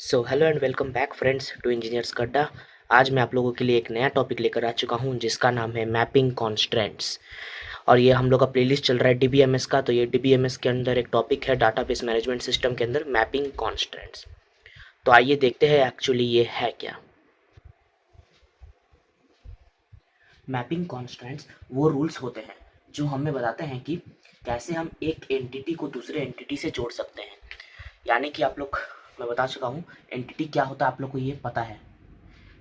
So hello and welcome back friends to engineers Adda. आज मैं आप लोगों के लिए एक नया टॉपिक लेकर आ चुका हूं जिसका नाम है मैपिंग कॉन्स्ट्रेंट्स। और ये हम लोग का प्लेलिस्ट चल रहा है डीबीएमएस का। तो ये डीबीएमएस के अंदर एक टॉपिक है डाटाबेस मैनेजमेंट सिस्टम के अंदर मैपिंग कॉन्स्ट्रेंट्स। तो आइए देखते हैं एक्चुअली ये है क्या। मैपिंग कॉन्स्ट्रेंट्स वो रूल्स होते हैं जो हमें बताते हैं कि कैसे हम एक एंटिटी को दूसरे एंटिटी से जोड़ सकते हैं। यानी कि आप लोग, मैं बता चुका हूँ एंटिटी क्या होता है, आप लोग को ये पता है।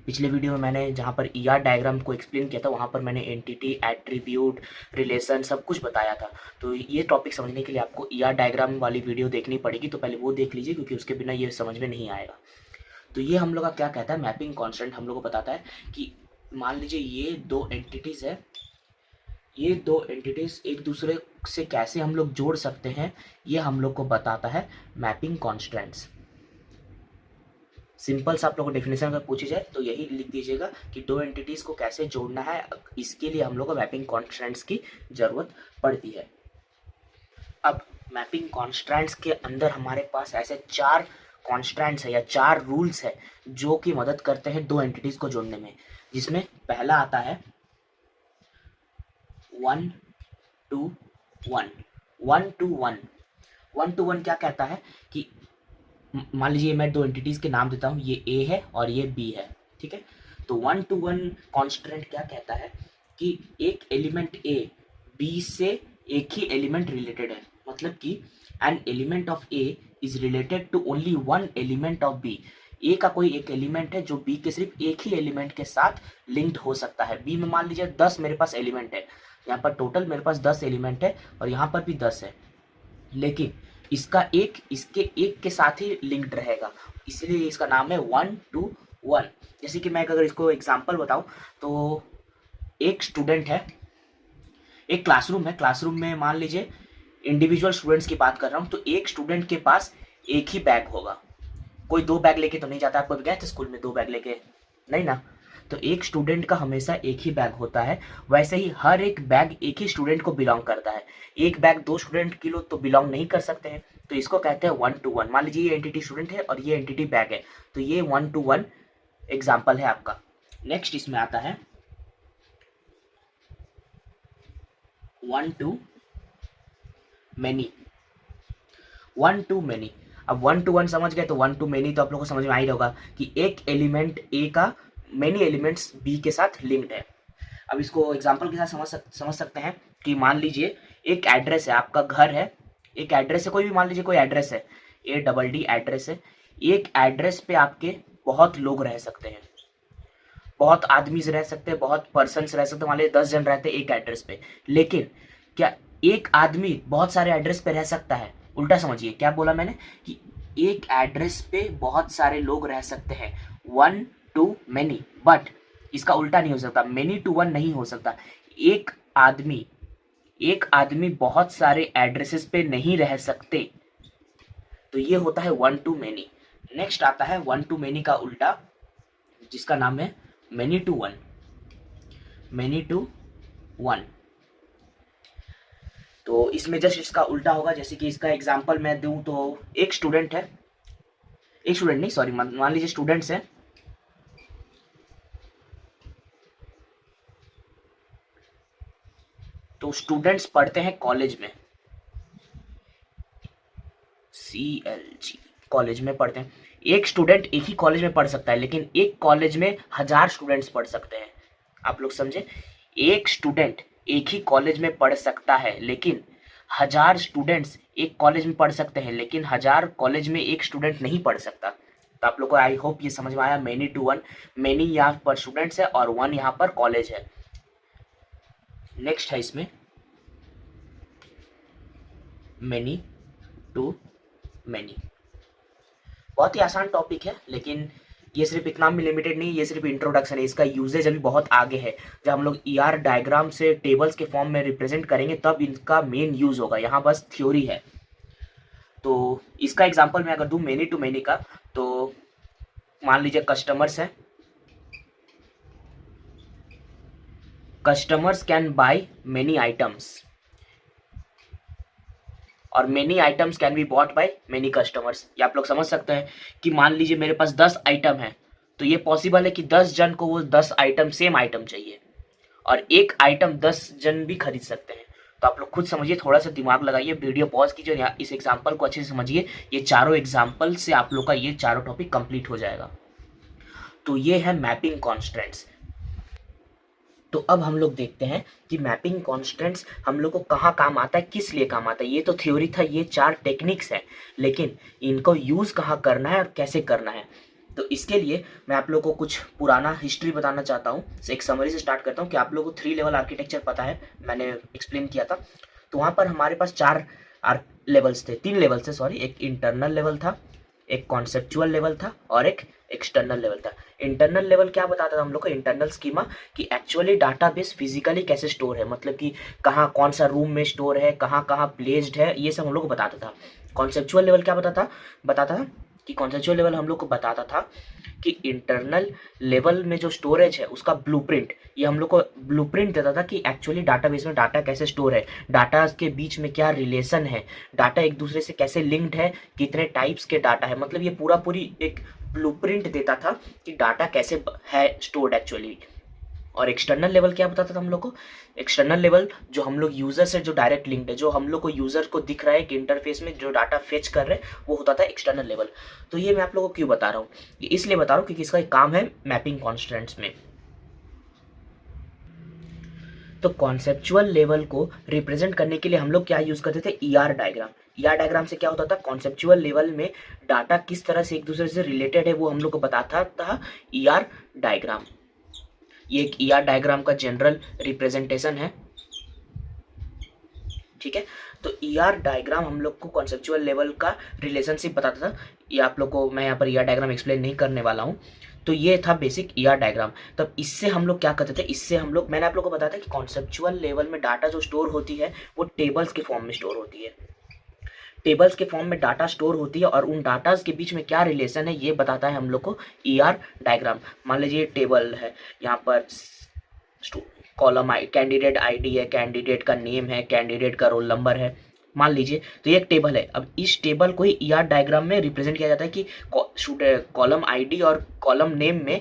पिछले वीडियो में मैंने जहाँ पर ईआर डायग्राम को एक्सप्लेन किया था वहाँ पर मैंने एंटिटी, एट्रीब्यूट, रिलेशन सब कुछ बताया था। तो ये टॉपिक समझने के लिए आपको ईआर डायग्राम वाली वीडियो देखनी पड़ेगी। तो पहले वो देख लीजिए क्योंकि उसके बिना ये समझ में नहीं आएगा। तो ये हम लोग का क्या कहता है, मैपिंग कॉन्स्टेंट हम लोग को बताता है कि मान लीजिए ये दो एंटिटीज़ है, ये दो एंटिटीज़ एक दूसरे से कैसे हम लोग जोड़ सकते हैं, ये हम लोग को बताता है मैपिंग कॉन्स्टेंट्स। सिंपल सा आप लोगों को डेफिनेशन अगर पूछी जाए तो यही लिख दीजिएगा कि दो एंटिटीज को कैसे जोड़ना है। इसके लिए हम लोग को मैपिंग कॉन्स्टेंट्स की जरूरत पड़ती है। अब मैपिंग कॉन्स्टेंट्स के अंदर हमारे पास ऐसे चार कॉन्स्टेंट्स है या चार रूल्स है जो कि मदद करते हैं दो एंटिटीज को जोड़ने में। जिसमें पहला आता है 1 to 1। 1 to 1, 1 to 1 क्या कहता है कि मान लीजिए मैं दो एंटिटीज के नाम देता हूँ, ये ए है और ये बी है, ठीक है। तो 1 to 1 कॉन्स्टेंट क्या कहता है कि एक एलिमेंट ए बी से एक ही एलिमेंट रिलेटेड है। मतलब कि an element of A is related to only one element of B. A का कोई एक एलिमेंट है जो बी के सिर्फ एक ही एलिमेंट के साथ लिंक्ड हो सकता है। बी में मान लीजिए 10 मेरे पास एलिमेंट है, यहाँ पर टोटल मेरे पास 10 एलिमेंट है और यहाँ पर भी 10 है, लेकिन इसका एक इसके एक के साथ ही लिंक्ड रहेगा, इसलिए इसका नाम है 1 to 1। जैसे कि मैं अगर इसको एग्जांपल बताऊं तो एक स्टूडेंट है, एक क्लासरूम है, क्लासरूम में मान लीजिए इंडिविजुअल स्टूडेंट्स की बात कर रहा हूं, तो एक स्टूडेंट के पास एक ही बैग होगा। कोई दो बैग लेके तो नहीं जाता। आपको भी गए थे स्कूल में दो बैग लेके? नहीं ना। तो एक स्टूडेंट का हमेशा एक ही बैग होता है। वैसे ही हर एक बैग एक ही स्टूडेंट को बिलोंग करता है। एक बैग दो स्टूडेंट के लो तो बिलोंग नहीं कर सकते हैं। तो इसको कहते हैं 1 to 1। मान लीजिए ये एंटिटी स्टूडेंट है और ये एंटिटी बैग है, तो ये 1 to 1 एग्जाम्पल है आपका। नेक्स्ट इसमें आता है 1 to many। 1 to many, अब 1 to 1 समझ गए तो 1 to many तो आप लोग को समझ में आ ही होगा कि एक एलिमेंट ए का मेनी एलिमेंट्स बी के साथ लिंक्ड है। अब इसको एग्जांपल के साथ समझ सकते हैं कि मान लीजिए एक एड्रेस है, आपका घर है, एक एड्रेस है, कोई भी मान लीजिए कोई एड्रेस है, ADD एड्रेस है। एक एड्रेस पे आपके बहुत लोग रह सकते हैं, बहुत आदमी रह सकते हैं, बहुत पर्सन रह सकते हैं। मान लीजिए 10 जन रहते हैं एक एड्रेस पे। लेकिन क्या एक आदमी बहुत सारे एड्रेस पे रह सकता है? उल्टा समझिए, क्या बोला मैंने कि एक एड्रेस पे बहुत सारे लोग रह सकते हैं, 1 to many। बट इसका उल्टा नहीं हो सकता, many to 1 नहीं हो सकता। एक आदमी एक आदमी बहुत सारे एड्रेसेस पे नहीं रह सकते। तो ये होता है 1 to many। नेक्स्ट आता है 1 to many का उल्टा, जिसका नाम है many to 1। many to 1, तो इसमें जस्ट इसका उल्टा होगा। जैसे कि इसका एग्जांपल मैं दूं तो एक स्टूडेंट है, एक स्टूडेंट नहीं सॉरी, मान लीजिए स्टूडेंट्स हैं, तो स्टूडेंट्स पढ़ते हैं कॉलेज में, CLG कॉलेज में पढ़ते हैं। एक स्टूडेंट एक ही कॉलेज में पढ़ सकता है, लेकिन एक कॉलेज में 1000 स्टूडेंट्स पढ़ सकते हैं। आप लोग समझे? एक स्टूडेंट एक ही कॉलेज में पढ़ सकता है, लेकिन 1000 स्टूडेंट्स एक कॉलेज में पढ़ सकते हैं, लेकिन 1000 कॉलेज में एक स्टूडेंट नहीं पढ़ सकता। तो आप लोग को आई होप ये समझ में आया। many to 1, many यहाँ पर स्टूडेंट्स है और 1 यहाँ पर कॉलेज है। नेक्स्ट है इसमें many to many। बहुत ही आसान टॉपिक है, लेकिन ये सिर्फ इतना में लिमिटेड नहीं, ये सिर्फ इंट्रोडक्शन है। इसका यूजेज अभी बहुत आगे है। जब हम लोग ईआर डायग्राम से टेबल्स के फॉर्म में रिप्रेजेंट करेंगे तब इनका मेन यूज होगा, यहाँ बस थ्योरी है। तो इसका एग्जांपल मैं अगर दूं मेनी टू मेनी का, तो मान लीजिए कस्टमर्स है, customers can buy many items और many items can be bought by many customers. ये आप लोग समझ सकते हैं कि मान लीजिए मेरे पास 10 आइटम है, तो ये पॉसिबल है कि 10 जन को वो 10 आइटम सेम आइटम चाहिए, और एक आइटम 10 जन भी खरीद सकते हैं। तो आप लोग खुद समझिए, थोड़ा सा दिमाग लगाइए, वीडियो पॉज कीजिए, यहाँ इस एग्जाम्पल को अच्छे से समझिए। ये चारों एग्जाम्पल से आप लोग का ये चारों टॉपिक कंप्लीट हो जाएगा। तो ये है मैपिंग कॉन्स्टेंट्स। तो अब हम लोग देखते हैं कि मैपिंग कॉन्स्टेंट्स हम लोग को कहाँ काम आता है, किस लिए काम आता है। ये तो थ्योरी था, ये 4 टेक्निक्स है, लेकिन इनको यूज़ कहाँ करना है और कैसे करना है। तो इसके लिए मैं आप लोगों को कुछ पुराना हिस्ट्री बताना चाहता हूँ। एक समरी से स्टार्ट करता हूँ कि आप लोगों को 3 लेवल आर्किटेक्चर पता है, मैंने एक्सप्लेन किया था। तो वहाँ पर हमारे पास 4 लेवल्स थे, 3 लेवल थे सॉरी। एक इंटरनल लेवल था, एक कॉन्सेप्चुअल लेवल था और एक एक्सटर्नल लेवल था। इंटरनल लेवल क्या बताता था हम लोग को, इंटरनल स्कीमा, कि एक्चुअली डाटाबेस फिजिकली कैसे स्टोर है, मतलब कि कहाँ कौन सा रूम में स्टोर है, कहाँ कहाँ प्लेस्ड है, ये सब हम लोग को बताता था। कॉन्सेप्चुअल लेवल क्या बताता था कि कॉन्सेप्चुअल लेवल हम लोग को बताता था कि इंटरनल लेवल में जो स्टोरेज है उसका ब्लूप्रिंट, ये हम लोग को ब्लूप्रिंट देता था कि एक्चुअली डाटाबेस में डाटा कैसे स्टोर है, डाटा के बीच में क्या रिलेशन है, डाटा एक दूसरे से कैसे लिंक्ड है, कितने टाइप्स के डाटा है, मतलब ये पूरी एक ब्लूप्रिंट देता था कि डाटा कैसे है स्टोर्ड एक्चुअली। और एक्सटर्नल लेवल क्या बताता था हम लोग को, एक्सटर्नल लेवल जो हम लोग यूजर से जो डायरेक्ट लिंक्ड है, जो हम लोग को यूजर को दिख रहा है कि इंटरफेस में जो डाटा फेच कर रहे हैं, वो होता था एक्सटर्नल लेवल। तो ये मैं आप लोगों को क्यों बता रहा हूँ, ये इसलिए बता रहा हूँ क्योंकि इसका एक काम है मैपिंग कॉन्स्टेंट्स में। तो कॉन्सेप्चुअल लेवल को रिप्रेजेंट करने के लिए हम लोग क्या यूज करते थे, ईआर डायग्राम। ईआर डायग्राम से क्या होता था, कॉन्सेप्चुअल लेवल में डाटा किस तरह से एक दूसरे से रिलेटेड है वो हम लोग को बताता था ईआर डायग्राम। ये एक ईआर डायग्राम का जनरल रिप्रेजेंटेशन है, ठीक है। तो ईआर डायग्राम हम लोग को कॉन्सेप्चुअल लेवल का रिलेशनशिप बताता था। ये आप लोग को मैं यहाँ पर ईआर डायग्राम एक्सप्लेन नहीं करने वाला हूँ। तो ये था बेसिक ईआर डायग्राम। तब इससे हम लोग क्या करते थे, इससे हम लोग, मैंने आप लोग को बताया था कि कॉन्सेप्चुअल लेवल में डाटा जो स्टोर होती है वो टेबल्स के फॉर्म में स्टोर होती है, टेबल्स के फॉर्म में डाटा स्टोर होती है, और उन डाटाज के बीच में क्या रिलेशन है ये बताता है हम लोग को ईआर डायग्राम। मान लीजिए टेबल है, यहाँ पर कॉलम कैंडिडेट आईडी है, कैंडिडेट का नेम है, कैंडिडेट का रोल नंबर है, मान लीजिए। तो ये एक टेबल है। अब इस टेबल को ही ईआर डायग्राम में रिप्रेजेंट किया जाता है कि कॉलम आईडी और कॉलम नेम में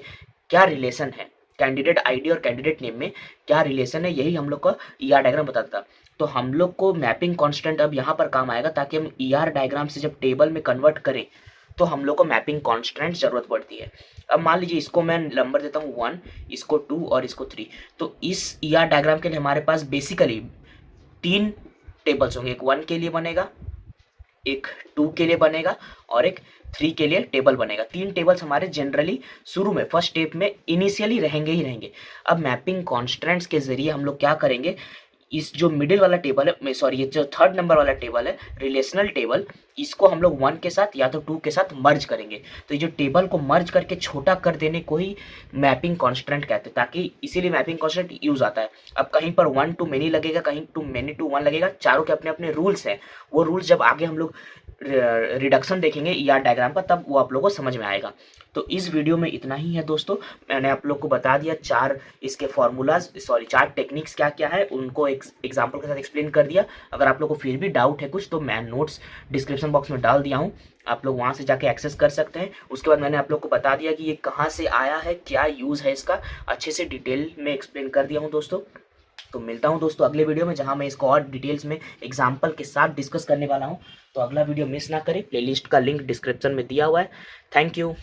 क्या रिलेशन है, कैंडिडेट आईडी और कैंडिडेट नेम में क्या रिलेशन है, यही हम लोग का ईआर डायग्राम बताता था। तो हम लोग को मैपिंग कांस्टेंट अब यहाँ पर काम आएगा, ताकि हम ईआर डायग्राम से जब टेबल में कन्वर्ट करें तो हम लोग को मैपिंग कांस्टेंट जरूरत पड़ती है। अब मान लीजिए इसको मैं नंबर देता हूँ 1, इसको 2 और इसको 3। तो इस ईआर डायग्राम के लिए हमारे पास बेसिकली 3 टेबल्स होंगे, एक 1 के लिए बनेगा, एक 2 के लिए बनेगा और एक 3 के लिए टेबल बनेगा। 3 टेबल्स हमारे जनरली शुरू में फर्स्ट स्टेप में इनिशियली रहेंगे ही रहेंगे। अब मैपिंग कॉन्स्टेंट्स के जरिए हम लोग क्या करेंगे, इस जो मिडिल वाला टेबल है, सॉरी ये जो 3rd नंबर वाला टेबल है रिलेशनल टेबल, इसको हम लोग 1 के साथ या तो 2 के साथ मर्ज करेंगे। तो ये जो टेबल को मर्ज करके छोटा कर देने को ही मैपिंग कॉन्स्टेंट कहते हैं, ताकि इसीलिए मैपिंग कॉन्स्टेंट यूज आता है। अब कहीं पर 1 टू मेनी लगेगा, कहीं टू मेनी टू 1 लगेगा, चारों के अपने अपने रूल्स हैं। वो रूल्स जब आगे हम लोग रिडक्शन देखेंगे ईआर डायग्राम का, तब वो आप लोगों को समझ में आएगा। तो इस वीडियो में इतना ही है दोस्तों। मैंने आप लोग को बता दिया 4 इसके फॉर्मूलाज, सॉरी 4 टेक्निक्स क्या क्या है, उनको एक एग्जाम्पल के साथ एक्सप्लेन कर दिया। अगर आप लोग को फिर भी डाउट है कुछ, तो मैं नोट्स डिस्क्रिप्शन बॉक्स में डाल दिया हूँ, आप लोग वहाँ से जाके एक्सेस कर सकते हैं। उसके बाद मैंने आप लोग को बता दिया कि ये कहाँ से आया है, क्या यूज़ है इसका, अच्छे से डिटेल में एक्सप्लेन कर दिया हूँ दोस्तों। तो मिलता हूँ दोस्तों अगले वीडियो में, जहाँ मैं इसको और डिटेल्स में एग्जाम्पल के साथ डिस्कस करने वाला हूँ। तो अगला वीडियो मिस ना करें, प्लेलिस्ट का लिंक डिस्क्रिप्शन में दिया हुआ है। Thank you.